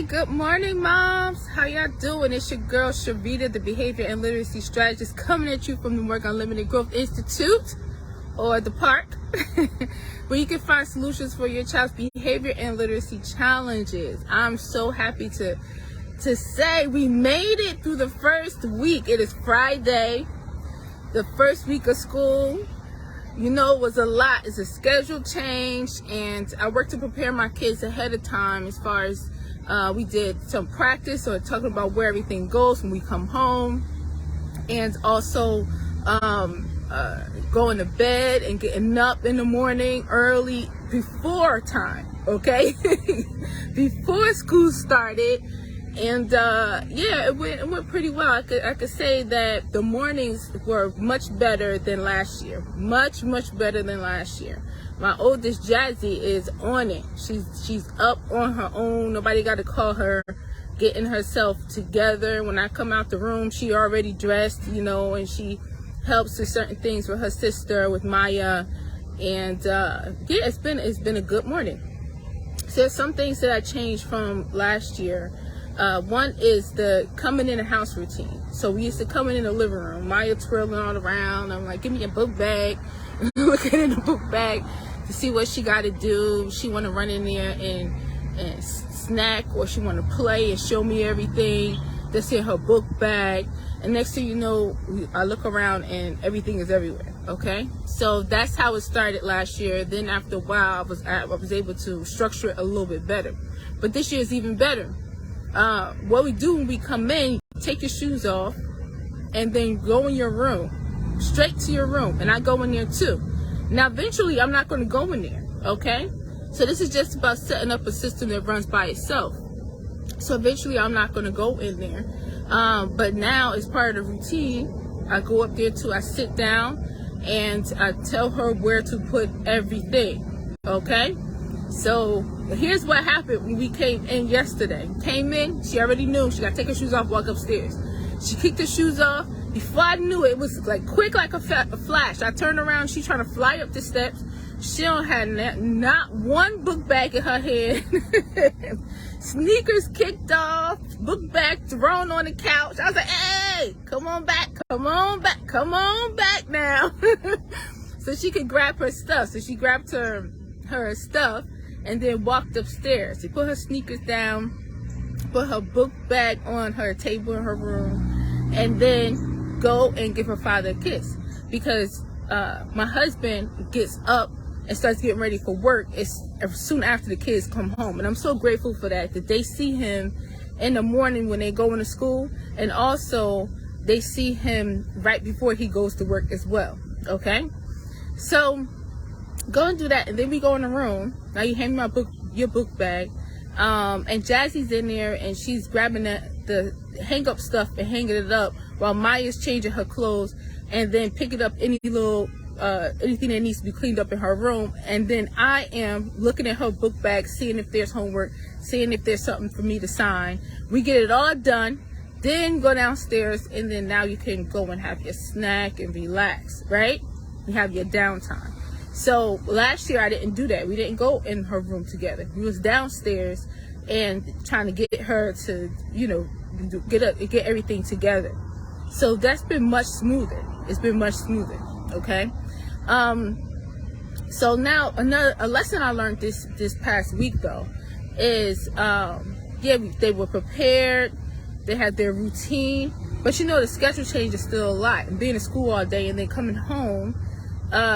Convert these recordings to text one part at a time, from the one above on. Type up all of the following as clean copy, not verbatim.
Good morning, moms. How y'all doing? It's your girl Shavita, the Behavior and Literacy Strategist, coming at you from the Work Unlimited Growth Institute, or the park, where you can find solutions for your child's behavior and literacy challenges. I'm so happy to say we made it through the first week. It is Friday, the first week of school. You know, it was a lot. It's a schedule change, and I worked to prepare my kids ahead of time as far as we did some practice or talking about where everything goes when we come home, and also going to bed and getting up in the morning early before time, okay? Before school started. And yeah, it went pretty well. I could say that the mornings were much better than last year. Much better than last year. My oldest Jazzy is on it. She's up on her own. Nobody got to call her, getting herself together. When I come out the room, she already dressed, you know, and she helps with certain things with her sister, with Maya. And yeah, it's been a good morning. So there's some things that I changed from last year. One is the coming in the house routine. So we used to come in the living room, Maya twirling all around. I'm like, give me a book bag. Looking in the book bag to see what she got to do. She want to run in there and snack, or she want to play and show me everything that's in her book bag. And next thing you know, I look around and everything is everywhere. Okay, so that's how it started last year. Then after a while, I was able to structure it a little bit better. But this year is even better. What we do when we come in, take your shoes off and then go in your room, straight to your room, and I go in there too. Now eventually I'm not going to go in there, okay? So this is just about setting up a system that runs by itself. So eventually I'm not going to go in there, but now as part of the routine, I go up there too. I sit down and I tell her where to put everything, okay? So here's what happened when we came in yesterday. Came in, she already knew she got to take her shoes off, walk upstairs. She kicked her shoes off. Before I knew it, it was like quick like a flash. I turned around, she trying to fly up the steps. She don't have not one book bag in her hand. Sneakers kicked off, book bag thrown on the couch. I was like, hey, come on back now. So she could grab her stuff. So she grabbed her stuff and then walked upstairs. She put her sneakers down, put her book bag on her table in her room, and then go and give her father a kiss. Because my husband gets up and starts getting ready for work soon after the kids come home. And I'm so grateful for that they see him in the morning when they go into school, and also they see him right before he goes to work as well, okay? So go and do that, and then we go in the room. Now you hand me your book bag, and Jazzy's in there, and she's grabbing the hang up stuff and hanging it up while Maya's changing her clothes, and then picking up any little anything that needs to be cleaned up in her room. And then I am looking at her book bag, seeing if there's homework, seeing if there's something for me to sign. We get it all done, then go downstairs, and then now you can go and have your snack and relax, right? You have your downtime. So last year I didn't do that. We didn't go in her room together. We was downstairs and trying to get her to, you know, get everything together. So that's been much smoother. It's been much smoother. Okay. So now a lesson I learned this past week though is yeah, they were prepared. They had their routine, but you know the schedule change is still a lot. And being in school all day and then coming home,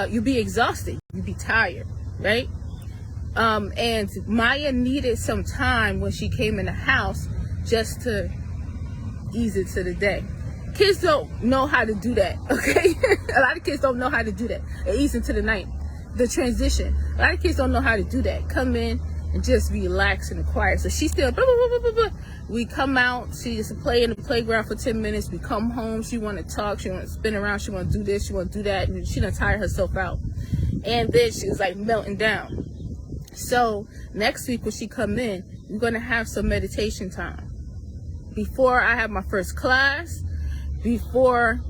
you'll be exhausted, you'll be tired, right? And Maya needed some time when she came in the house just to ease into the day. Kids don't know how to do that, okay? A lot of kids don't know how to do that. Ease into the night, the transition. A lot of kids don't know how to do that. Come in and just relax and quiet. So she's still, blah, blah, blah, blah, blah. We come out, she used to play in the playground for 10 minutes. We come home, she want to talk, she want to spin around, she want to do this, she want to do that, and she done tire herself out. And then she was like melting down. So next week when she come in, we're going to have some meditation time. Before I have my first class, before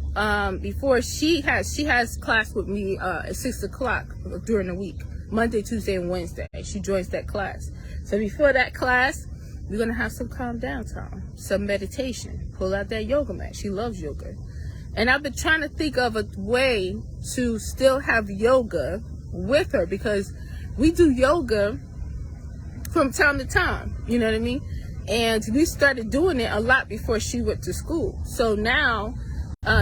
she has class with me at 6 o'clock during the week, Monday, Tuesday, and Wednesday. She joins that class. So before that class, we're going to have some calm down time, some meditation. Pull out that yoga mat. She loves yoga. And I've been trying to think of a way to still have yoga with her, because we do yoga from time to time, you know what I mean? And we started doing it a lot before she went to school. So now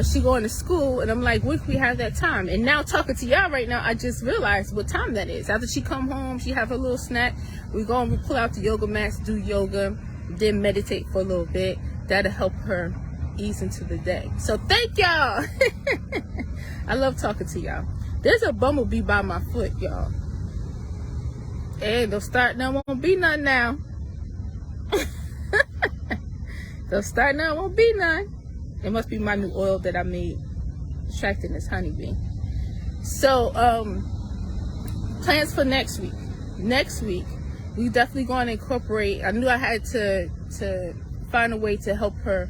she going to school, and I'm like, when can we have that time? And now talking to y'all right now, I just realized what time that is. After she come home, she have her little snack. We go and we pull out the yoga mats, do yoga, then meditate for a little bit. That'll help her ease into the day. So thank y'all. I love talking to y'all. There's a bumblebee by my foot, y'all. Hey, don't start now, won't be none now. Don't start now, won't be none. It must be my new oil that I made, extracting this honeybee. So, plans for next week. Next week, we definitely going to incorporate. I knew I had to find a way to help her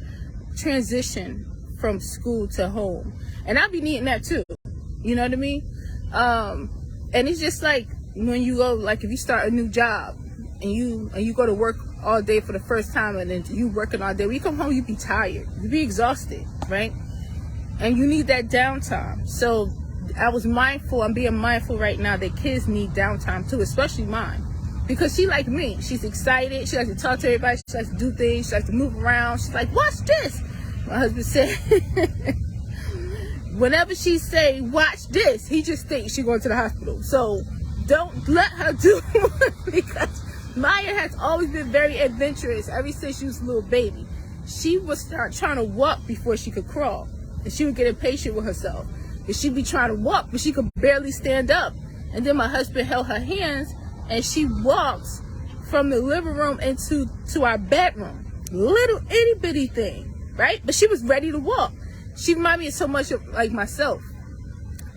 transition from school to home, and I'll be needing that too. You know what I mean? And it's just like when you go, like if you start a new job and you go to work all day for the first time, and then you working all day. When you come home, you be tired, you be exhausted, right? And you need that downtime. So I was mindful. I'm being mindful right now that kids need downtime too, especially mine, because she like me. She's excited. She likes to talk to everybody. She likes to do things. She likes to move around. She's like, "Watch this." My husband said, whenever she say, "Watch this," he just thinks she's going to the hospital. So don't let her do it, because Maya has always been very adventurous ever since she was a little baby. She would start trying to walk before she could crawl, and she would get impatient with herself. And she'd be trying to walk, but she could barely stand up. And then my husband held her hands, and she walks from the living room into our bedroom. Little itty bitty thing, right? But she was ready to walk. She reminded me so much of like myself.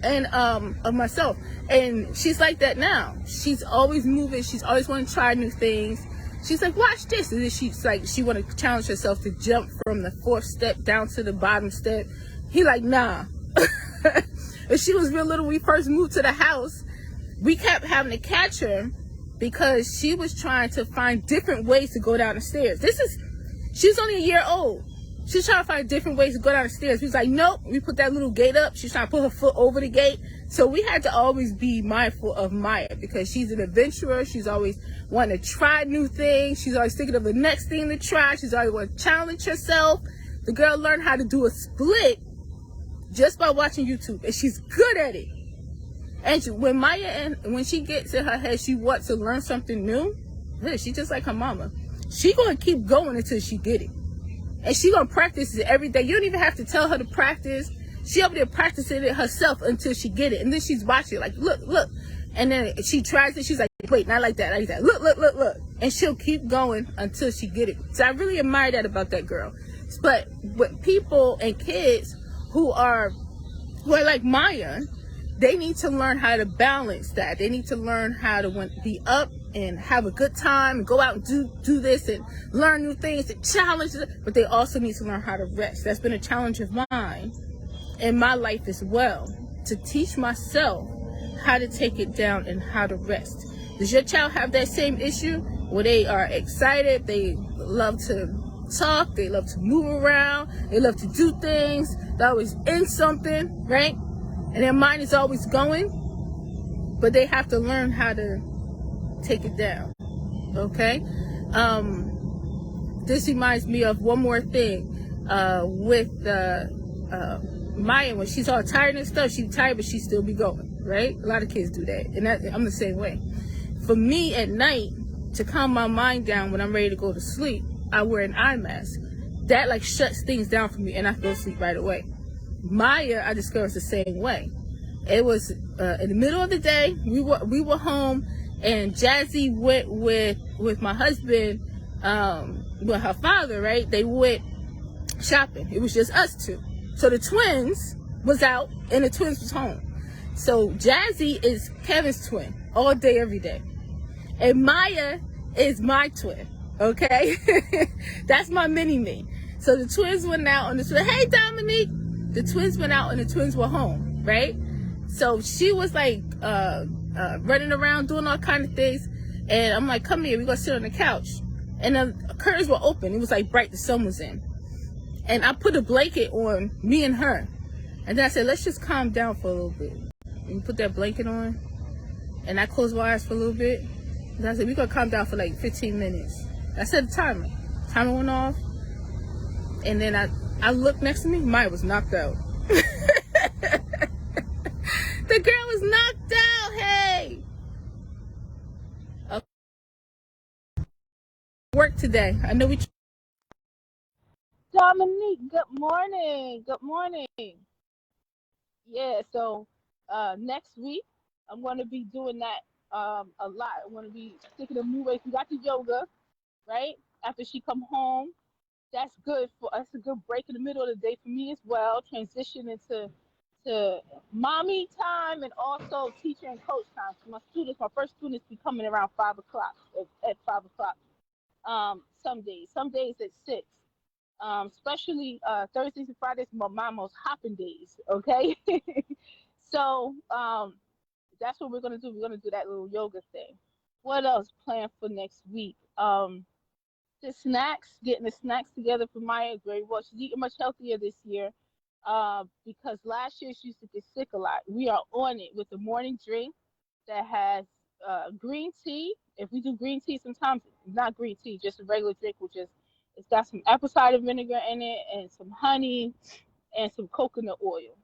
And of myself, and she's like that now. She's always moving. She's always want to try new things. She's like, "Watch this," and then she's like, she want to challenge herself to jump from the 4th step down to the bottom step. He like, nah. And she was real little. When we first moved to the house, we kept having to catch her because she was trying to find different ways to go down the stairs. She's only a year old. She's trying to find different ways to go down the stairs. We was like, nope. We put that little gate up. She's trying to put her foot over the gate. So we had to always be mindful of Maya, because she's an adventurer. She's always wanting to try new things. She's always thinking of the next thing to try. She's always want to challenge herself. The girl learned how to do a split just by watching YouTube, and she's good at it. And when she gets in her head, she wants to learn something new. She's just like her mama. She gonna keep going until she get it. And she gonna practice it every day. You don't even have to tell her to practice. She up there practicing it herself until she get it. And then she's watching, like, look. And then she tries it. She's like, wait, not like that, like that. Look. And she'll keep going until she get it. So I really admire that about that girl. But with people and kids who are like Maya, they need to learn how to balance that. They need to learn how to be up and have a good time and go out and do this and learn new things and challenge it. But they also need to learn how to rest. That's been a challenge of mine in my life as well, to teach myself how to take it down and how to rest. Does your child have that same issue where they are excited, they love to talk, they love to move around, they love to do things, they're always in something, right? And their mind is always going, but they have to learn how to take it down, okay? This reminds me of one more thing with Maya. When she's all tired and stuff, she's tired, but she still be going, right? A lot of kids do that, and I'm the same way. For me, at night, to calm my mind down when I'm ready to go to sleep, I wear an eye mask. That like shuts things down for me, and I go to sleep right away. Maya, I discovered the same way. It was in the middle of the day. We were home, and Jazzy went with my husband, with her father, right? They went shopping. It was just us two. So the twins was out, and the twins was home. So Jazzy is Kevin's twin all day, every day. And Maya is my twin, okay? That's my mini-me. So the twins went out, and hey, Dominique! The twins went out, and the twins were home, right? So she was like running around, doing all kind of things. And I'm like, come here, we're going to sit on the couch. and the curtains were open. It was like bright, the sun was in. And I put a blanket on me and her. And then I said, let's just calm down for a little bit. And put that blanket on. And I closed my eyes for a little bit. And I said, we're going to calm down for like 15 minutes. I set the timer. Timer went off. And then I looked next to me. Maya was knocked out. The girl was knocked out. Hey. Okay. Work today. I know we... Dominique, good morning. Good morning. Yeah, so next week I'm going to be doing that a lot. I'm going to be sticking to new ways. We got the yoga, right? After she come home, that's good for us. A good break in the middle of the day for me as well. Transition into mommy time and also teacher and coach time. So my first students be coming around 5 o'clock at 5 o'clock. Some days at 6. Especially Thursdays and Fridays, my most hopping days. Okay, so that's what we're gonna do. We're gonna do that little yoga thing. What else planned for next week? The snacks, getting the snacks together for Maya. Very well. She's eating much healthier this year. Because last year she used to get sick a lot. We are on it with the morning drink that has green tea. If we do green tea, sometimes not green tea, just a regular drink, which is it's got some apple cider vinegar in it and some honey and some coconut oil.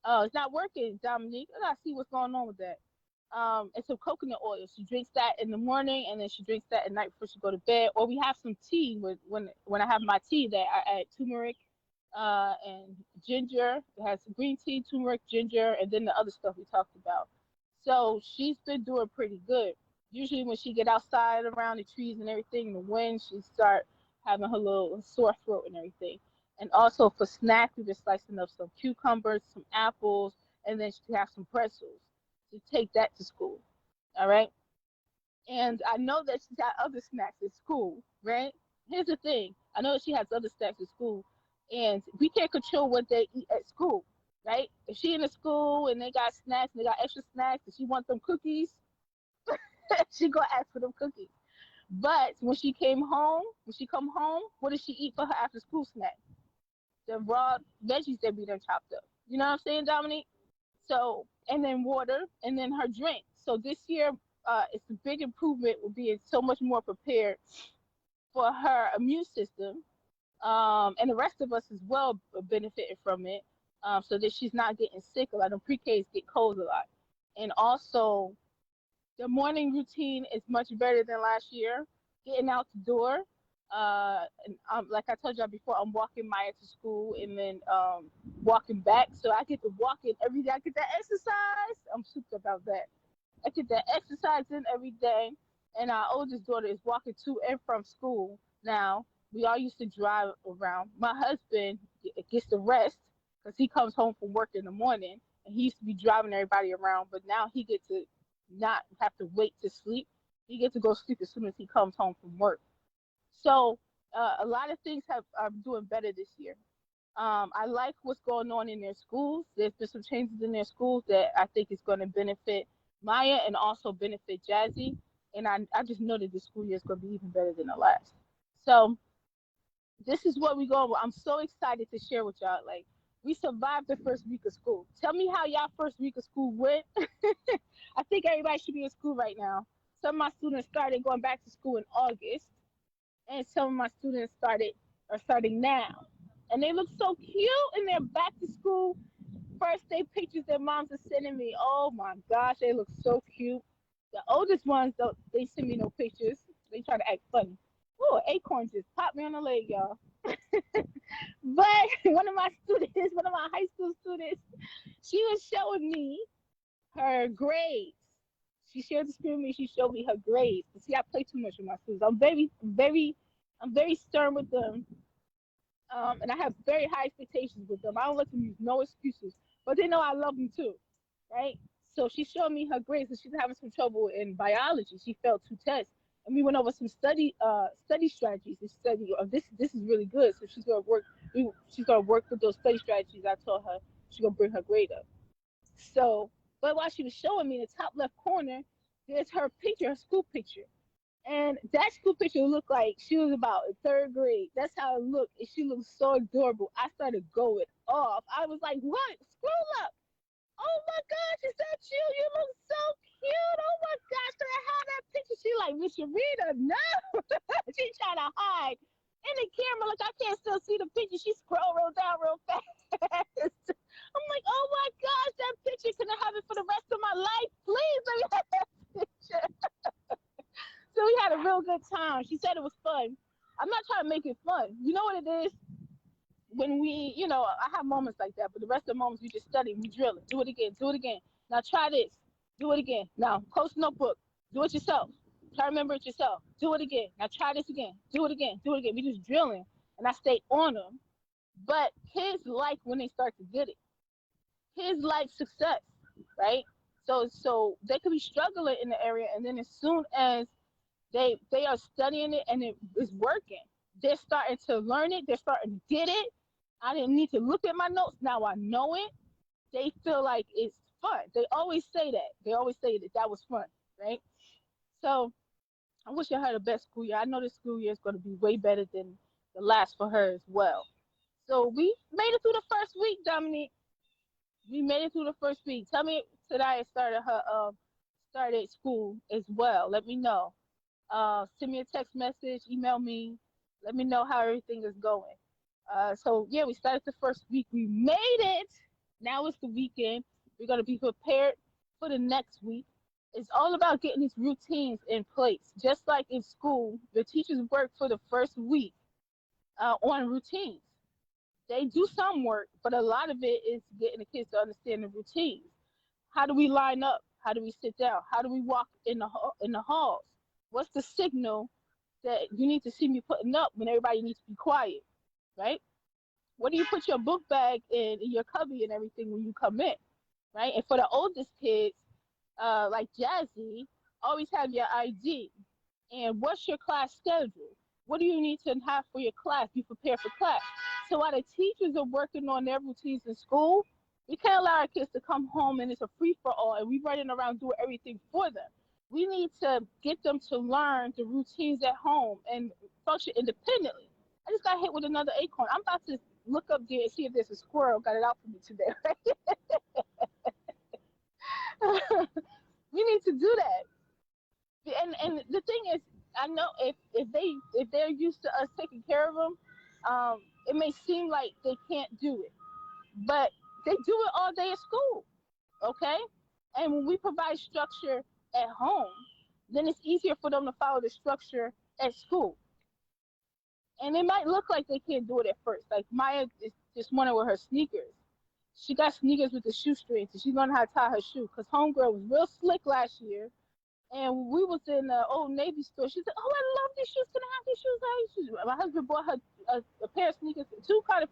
Oh, it's not working, Dominique. I gotta see what's going on with that. And some coconut oil. She drinks that in the morning, and then she drinks that at night before she go to bed. Or we have some tea when I have my tea that I add turmeric and ginger. It has green tea, turmeric, ginger, and then the other stuff we talked about. So she's been doing pretty good. Usually when she get outside around the trees and everything, the wind, she start having her little sore throat and everything. And also for snack, we just slicing up some cucumbers, some apples, and then she have some pretzels to take that to school. All right. And I know that she's got other snacks at school, right? Here's the thing. I know that she has other snacks at school, and we can't control what they eat at school, right? If she in the school and they got snacks and they got extra snacks and she wants them cookies, she gonna ask for them cookies. But when she come home, what does she eat for her after school snack? The raw veggies that we done chopped up. You know what I'm saying, Dominique? So, and then water, and then her drink. So this year, it's a big improvement with being so much more prepared for her immune system, and the rest of us as well benefiting from it, so that she's not getting sick a lot. The pre-Ks get cold a lot, and also the morning routine is much better than last year. Getting out the door, and like I told y'all before, I'm walking Maya to school and then walking back, so I get to walk in every day. I get that exercise. I'm super about that. I get that exercise in every day, and our oldest daughter is walking to and from school now. We all used to drive around. My husband gets to rest because he comes home from work in the morning, and he used to be driving everybody around, but now he gets to not have to wait to sleep. He gets to go sleep as soon as he comes home from work. So a lot of things are doing better this year. I like what's going on in their schools. There's been some changes in their schools that I think is going to benefit Maya and also benefit Jazzy. And I just know that this school year is going to be even better than the last. So this is what we go. I'm so excited to share with y'all. Like, we survived the first week of school. Tell me how y'all first week of school went. I think everybody should be in school right now. Some of my students started going back to school in August, and some of my students are starting now. And they look so cute in their back to school first day pictures their moms are sending me. Oh my gosh, they look so cute. The oldest ones don't they send me no pictures. They try to act funny. Oh, acorn just popped me on the leg, y'all. But one of my students, one of my high school students, she was showing me her grades. She shared the screen with me. She showed me her grades. But see, I play too much with my students. I'm very stern with them, and I have very high expectations with them. I don't let them use no excuses, but they know I love them too, right? So she showed me her grades, and she's having some trouble in biology. She failed 2 tests, and we went over some study strategies. And study this is really good. So she's gonna work. She's gonna work with those study strategies. I told her she's gonna bring her grade up. So, but while she was showing me in the top left corner, there's her picture, her school picture. And that school picture looked like she was about in third grade. That's how it looked. And she looked so adorable. I started going off. I was like, what? Scroll up. Oh my gosh, is that you? You look so cute. Oh my gosh, can I have that picture? She like, Miss Sharita, no. She trying to hide. In the camera, like I can't still see the picture. She scroll real down real fast. I'm like, oh my gosh, that picture. Can I have it for the rest of my life? Please let me have that picture. So we had a real good time. She said it was fun. I'm not trying to make it fun. You know what it is? When we, I have moments like that, but the rest of the moments we just study, we drill it. Do it again, do it again. Now try this. Do it again. Now close the notebook. Do it yourself. Try to remember it yourself. Do it again. Now try this again. Do it again. Do it again. We just drilling, and I stay on them. But kids like when they start to get it. Kids like success, right? So they could be struggling in the area, and then as soon as they are studying it and it is working. They're starting to learn it. They're starting to get it. I didn't need to look at my notes. Now I know it. They feel like it's fun. They always say that. They always say that that was fun, right? So I wish I had the best school year. I know this school year is going to be way better than the last for her as well. So we made it through the first week, Dominique. We made it through the first week. Tell me today started her started school as well. Let me know. Send me a text message, email me, let me know how everything is going. So yeah, we started the first week. We made it. Now it's the weekend. We're gonna be prepared for the next week. It's all about getting these routines in place. Just like in school, the teachers work for the first week on routines. They do some work, but a lot of it is getting the kids to understand the routines. How do we line up? How do we sit down? How do we walk in the halls? What's the signal that you need to see me putting up when everybody needs to be quiet, right? Where do you put your book bag in your cubby and everything when you come in, right? And for the oldest kids, like Jazzy, always have your ID. And what's your class schedule? What do you need to have for your class? Be prepared for class. So while the teachers are working on their routines in school, we can't allow our kids to come home and it's a free for all and we running around doing everything for them. We need to get them to learn the routines at home and function independently. I just got hit with another acorn. I'm about to look up there and see if there's a squirrel got it out for me today. We need to do that. And the thing is, I know if they're used to us taking care of them, it may seem like they can't do it, but they do it all day at school. Okay, and when we provide structure at home, then it's easier for them to follow the structure at school. And it might look like they can't do it at first. Like Maya is just wanted with her sneakers. She got sneakers with the shoestrings, and she learned how to tie her shoe. Cause homegirl was real slick last year, and we was in the old Navy store. She said, "Oh, I love these shoes. Can I have these shoes? I have these shoes." My husband bought her a pair of sneakers, two pair of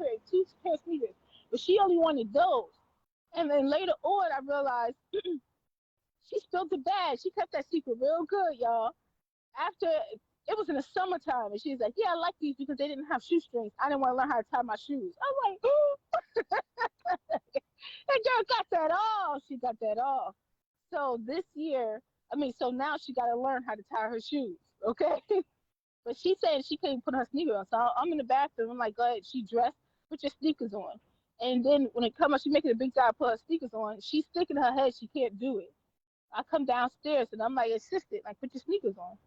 sneakers, but she only wanted those. And then later on, I realized she spilled the bag. She kept that secret real good, y'all. After it was in the summertime, and she's like, "Yeah, I like these because they didn't have shoestrings. I didn't want to learn how to tie my shoes." I'm like, "Ooh, that girl got that off. She got that off." So this year, so now she got to learn how to tie her shoes. Okay, but she said she couldn't put her sneakers on. So I'm in the bathroom. I'm like, "Go ahead." She dressed, put your sneakers on. And then when it comes up, she making a big job, put her sneakers on. She's thinking in her head she can't do it. I come downstairs and I'm like, assistant, like put your sneakers on.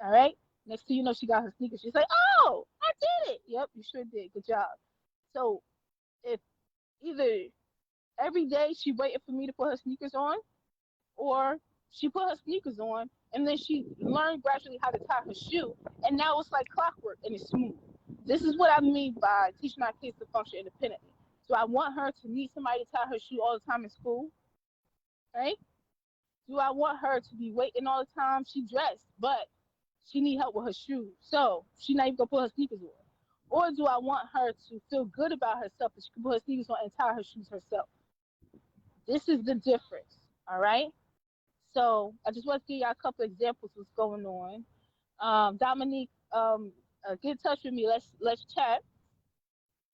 All right. Next thing you know, she got her sneakers. She's like, "Oh, I did it." Yep, you sure did. Good job. So if either every day she waited for me to put her sneakers on, or she put her sneakers on and then she learned gradually how to tie her shoe, and now it's like clockwork and it's smooth. This is what I mean by teaching our kids to function independently. So I want her to need somebody to tie her shoe all the time in school, right? Do I want her to be waiting all the time? She dressed, but she need help with her shoes, so she not even gonna put her sneakers on. Or do I want her to feel good about herself that she can put her sneakers on and tie her shoes herself? This is the difference. All right. So I just want to give y'all a couple examples of what's going on. Dominique, get in touch with me. Let's chat.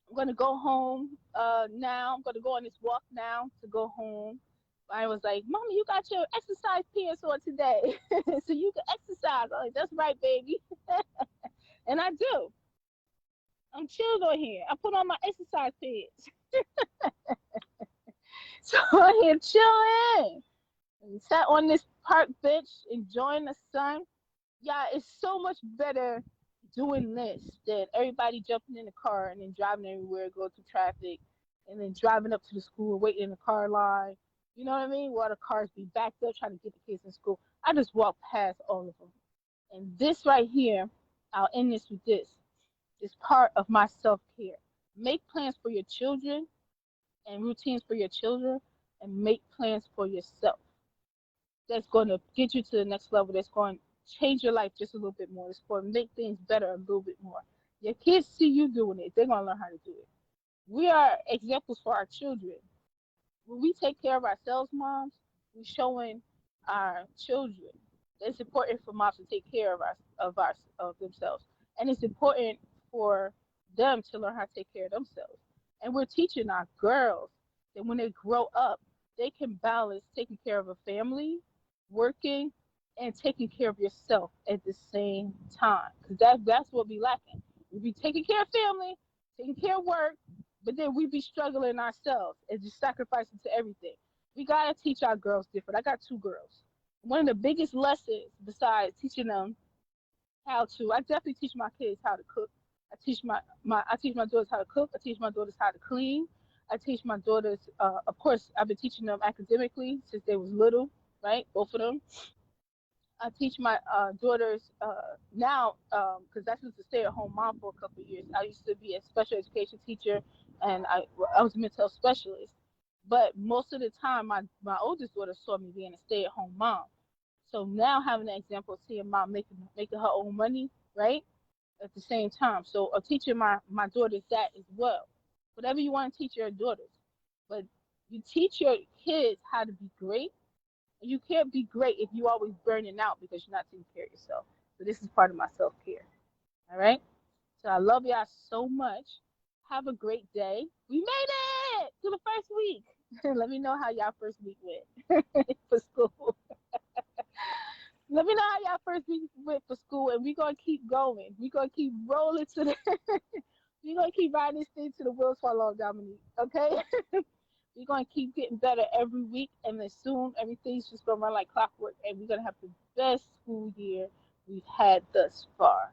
I'm gonna go home now. I'm gonna go on this walk now to go home. I was like, Mommy, you got your exercise pants on today, so you can exercise. I'm like, that's right, baby. And I do. I'm chilled on here. I put on my exercise pants. So I'm here chilling. And sat on this park bench, enjoying the sun. Yeah, it's so much better doing this than everybody jumping in the car and then driving everywhere, going through traffic, and then driving up to the school, waiting in the car line. You know what I mean? While the cars be backed up trying to get the kids in school. I just walk past all of them. And this right here, I'll end this with this. Is part of my self care. Make plans for your children and routines for your children, and make plans for yourself. That's going to get you to the next level. That's going to change your life just a little bit more. It's going to make things better a little bit more. Your kids see you doing it, they're going to learn how to do it. We are examples for our children. When we take care of ourselves, moms, we're showing our children that it's important for moms to take care of themselves, and it's important for them to learn how to take care of themselves. And we're teaching our girls that when they grow up, they can balance taking care of a family, working, and taking care of yourself at the same time. Because that's what we lacking. We be taking care of family, taking care of work, but then we be struggling ourselves and just sacrificing to everything. We gotta teach our girls different. I got two girls. One of the biggest lessons, besides teaching them how to, I definitely teach my kids how to cook. I teach my daughters how to cook. I teach my daughters how to clean. I teach my daughters, of course, I've been teaching them academically since they was little, right? Both of them. I teach my daughters now because I was a stay-at-home mom for a couple of years. I used to be a special education teacher, and I was a mental health specialist. But most of the time, my oldest daughter saw me being a stay-at-home mom. So now having an example of seeing mom making her own money, right? At the same time, so teaching my daughters that as well. Whatever you want to teach your daughters, but you teach your kids how to be great. You can't be great if you always burning out because you're not taking care of yourself. So this is part of my self care. All right. So I love y'all so much. Have a great day. We made it to the first week. Let me know how y'all first week went for school. Let me know how y'all first week went for school, and we're gonna keep going. We're gonna keep rolling to the. We're gonna keep riding this thing to the wheels fall off, Dominique. Okay. We're gonna keep getting better every week, and then soon everything's just gonna run like clockwork, and we're gonna have the best school year we've had thus far.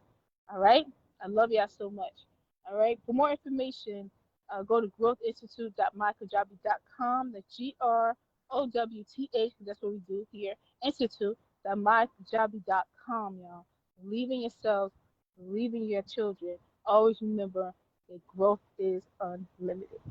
All right. I love y'all so much. All right. For more information, go to growthinstitute.mykajabi.com. The GROWTH, that's what we do here. Institute.mykajabi.com, y'all. Believe in yourselves, believe in your children. Always remember that growth is unlimited.